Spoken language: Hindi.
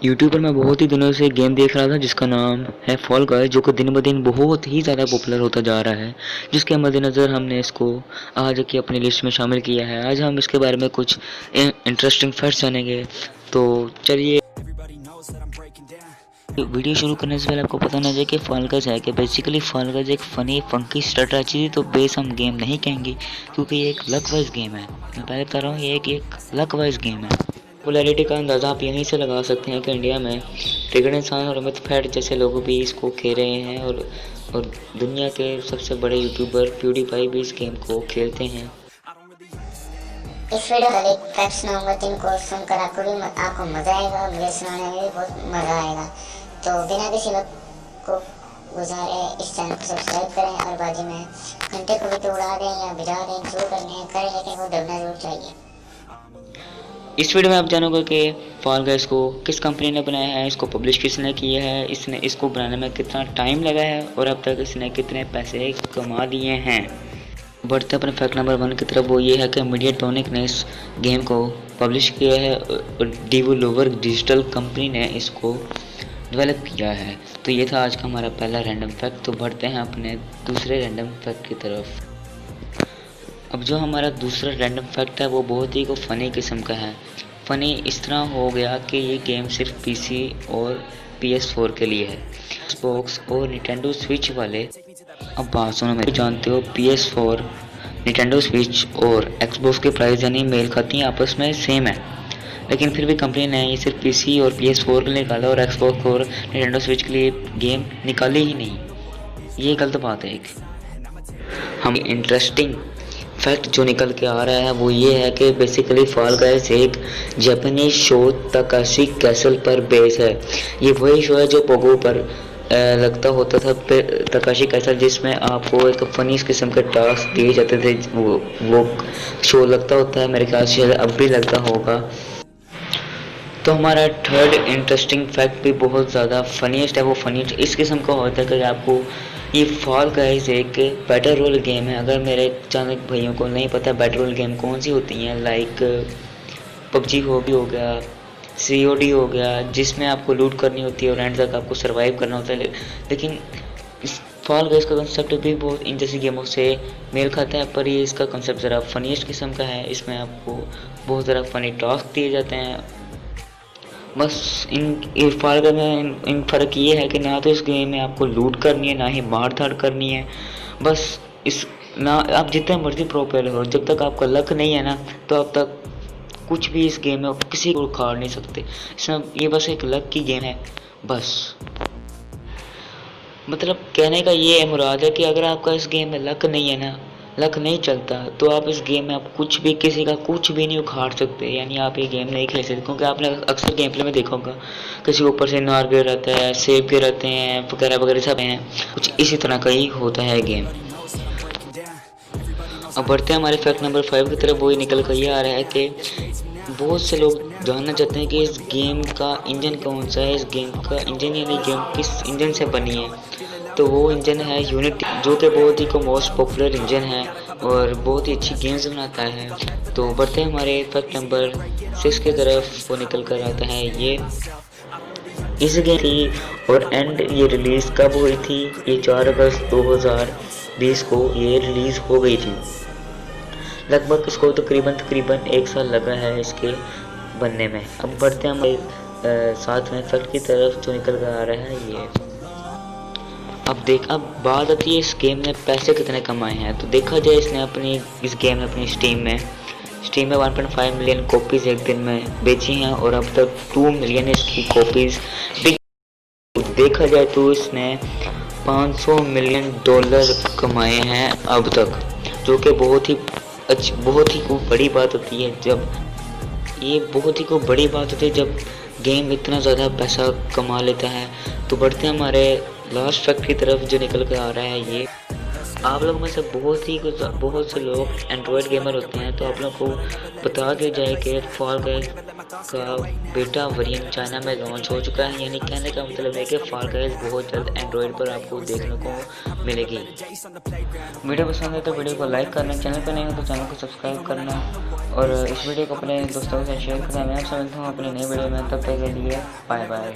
यूट्यूब पर मैं बहुत ही दिनों से गेम देख रहा था जिसका नाम है फॉल गाइस, जो कि दिन ब दिन बहुत ही ज़्यादा पॉपुलर होता जा रहा है। जिसके मद्देनज़र हमने इसको आज की अपनी लिस्ट में शामिल किया है। आज हम इसके बारे में कुछ इंटरेस्टिंग फैक्ट्स जानेंगे। तो चलिए, वीडियो शुरू करने से पहले आपको पता होना चाहिए कि फॉल गाइस है कि बेसिकली फॉल गाइस एक फ़नी फंकी स्ट्रेटजी तो बेस हम गेम नहीं कहेंगे, क्योंकि ये एक लक वाइज गेम है। मैं पहले बता रहा हूँ, ये एक लक वाइज गेम है। पॉपुलैरिटी का अंदाज़ा आप यहीं से लगा सकते हैं कि इंडिया में ट्रिगर्ड इंसान और अमित फैट जैसे लोग भी इसको खेल रहे हैं, और दुनिया के सबसे बड़े यूट्यूबर प्यूडीफाई भी इस गेम को खेलते हैं। इस वीडियो का एक फैक्ट्स सुनाऊंगा जिनको सुनकर आपको मजा आएगा, मुझे सुनाने में भी बहुत मजा आएगा। तो बिना किसी वक्त को गुजारे इस चैनल को सब्सक्राइब करें और बाजू में घंटे को भी तो उड़ा दें या भिजा दें, जो करने करें, लेकिन वो दबना जरूर चाहिए। इस वीडियो में आप जानोगे कि फॉल गाइस को किस कंपनी ने बनाया है, इसको पब्लिश किसने किया है, इसने इसको बनाने में कितना टाइम लगा है और अब तक इसने कितने पैसे कमा दिए हैं। बढ़ते अपने फैक्ट नंबर 1 की तरफ। वो ये है कि मीडियाट्रॉनिक ने इस गेम को पब्लिश किया है और डिवोलवर डिजिटल कंपनी ने इसको डेवलप किया है। तो ये था आज का हमारा पहला रैंडम फैक्ट। तो बढ़ते हैं अपने दूसरे रैंडम फैक्ट की तरफ। अब जो हमारा दूसरा रैंडम फैक्ट है वो बहुत ही को फ़नी किस्म का है। फ़नी इस तरह हो गया कि ये गेम सिर्फ पीसी और PS4 के लिए है। एक्सबॉक्स और निटेंडो स्विच वाले, अब बात सुनो मेरी, जानते हो PS4, निटेंडो स्विच और एक्सबॉक्स की प्राइस यानी मेल खाती हैं, आपस में सेम है। लेकिन फिर भी कंपनी ने ये सिर्फ पीसी और PS4 के लिए निकाला और एक्सबॉक्स और निटेंडो स्विच के लिए गेम निकाली ही नहीं। ये गलत बात है। एक हम इंटरेस्टिंग फैक्ट जो निकल के आ रहा है वो ये है कि बेसिकली फॉल गाइस एक जापानीज शो तकाशी कैसल पर बेस है। ये वही शो है जो पोगो पर लगता होता था, तकाशी कैसल, जिसमें आपको एक फनी किस्म के टास्क दिए जाते थे। वो शो लगता होता है, मेरे ख्याल से अब भी लगता होगा। तो हमारा थर्ड इंटरेस्टिंग फैक्ट भी बहुत ज़्यादा फनीस्ट है। वो फनीस्ट इस किस्म का होता है कि आपको ये फॉल गाइस एक बैटल रोल गेम है। अगर मेरे अचानक भाइयों को नहीं पता बैटल रोल गेम कौन सी होती हैं, लाइक पबजी हो गया, COD हो गया, जिसमें आपको लूट करनी होती है और एंड तक आपको सरवाइव करना होता है। लेकिन इस फॉल गाइस का कंसेप्ट भी बहुत इन जैसी गेमों से मेल खाता है, पर ये इसका कंसेप्ट ज़रा फनीस्ट किस्म का है। इसमें आपको बहुत ज़रा फनी टास्क दिए जाते हैं। बस इन फ़र्क में इन फ़र्क ये है कि ना तो इस गेम में आपको लूट करनी है, ना ही मार धाड़ करनी है। बस इस ना आप जितने मर्जी प्रो प्लेयर हो, जब तक आपका लक नहीं है ना, तो अब तक कुछ भी इस गेम में आप किसी को उखाड़ नहीं सकते। इसमें ये बस एक लक की गेम है बस। मतलब कहने का ये है मुराद है कि अगर आपका इस गेम में लक नहीं है ना, लक नहीं चलता, तो आप इस गेम में आप कुछ भी किसी का कुछ भी नहीं उखाड़ सकते। यानी आप ये गेम नहीं खेल सकते, क्योंकि आपने अक्सर गेम प्ले में देखा होगा किसी के ऊपर से नार गिर रहता है, सेब गिर रहते हैं वगैरह वगैरह सब हैं। कुछ इसी तरह का ही होता है गेम। अब बढ़ते हैं हमारे फैक्ट नंबर 5 की तरफ। वो ही निकल कर ये आ रहा है कि बहुत से लोग जानना चाहते हैं कि इस गेम का इंजन कौन सा है। इस गेम का इंजन यानी गेम किस इंजन से बनी है, तो वो इंजन है यूनिटी, जो कि बहुत ही को मोस्ट पॉपुलर इंजन है और बहुत ही अच्छी गेम्स बनाता है। तो बढ़ते हैं हमारे फैक्ट नंबर 6 की तरफ। वो निकल कर आता है ये इस गेम थी और एंड ये रिलीज़ कब हुई थी, ये 4 अगस्त 2020 को ये रिलीज़ हो गई थी। लगभग इसको तकरीबन 1 साल लगा है इसके बनने में। अब बढ़ते हैं हमारे साथ में फैक्ट की तरफ जो निकल कर आ रहा है ये। अब बात आती है इस गेम ने पैसे कितने कमाए हैं। तो देखा जाए इस गेम ने अपनी स्टीम में 1.5 मिलियन कॉपीज़ एक दिन में बेची हैं और अब तक 2 मिलियन इसकी कॉपीज़ देखा जाए तो इसने $500 मिलियन कमाए हैं अब तक, जो कि बहुत ही को बड़ी बात होती है। जब गेम इतना ज़्यादा पैसा कमा लेता है। तो बढ़ते हैं हमारे लास्ट फैक्ट की तरफ जो निकल कर आ रहा है ये। आप लोग में से बहुत से लोग एंड्रॉयड गेमर होते हैं, तो आप लोग को बता दिया जाए कि फॉल गाइस का बेटा वेरिएंट चाइना में लॉन्च हो चुका है। यानी कहने का मतलब है कि फॉल गाइस बहुत जल्द एंड्रॉयड पर आपको देखने को मिलेगी। वीडियो पसंद है तो वीडियो को लाइक करना, चैनल पर नहीं हो तो चैनल को सब्सक्राइब करना और इस वीडियो को अपने दोस्तों के साथ शेयर करना। मैं आपसे मिलता हूँ अपनी नई वीडियो में, तब तक के लिए बाय बाय।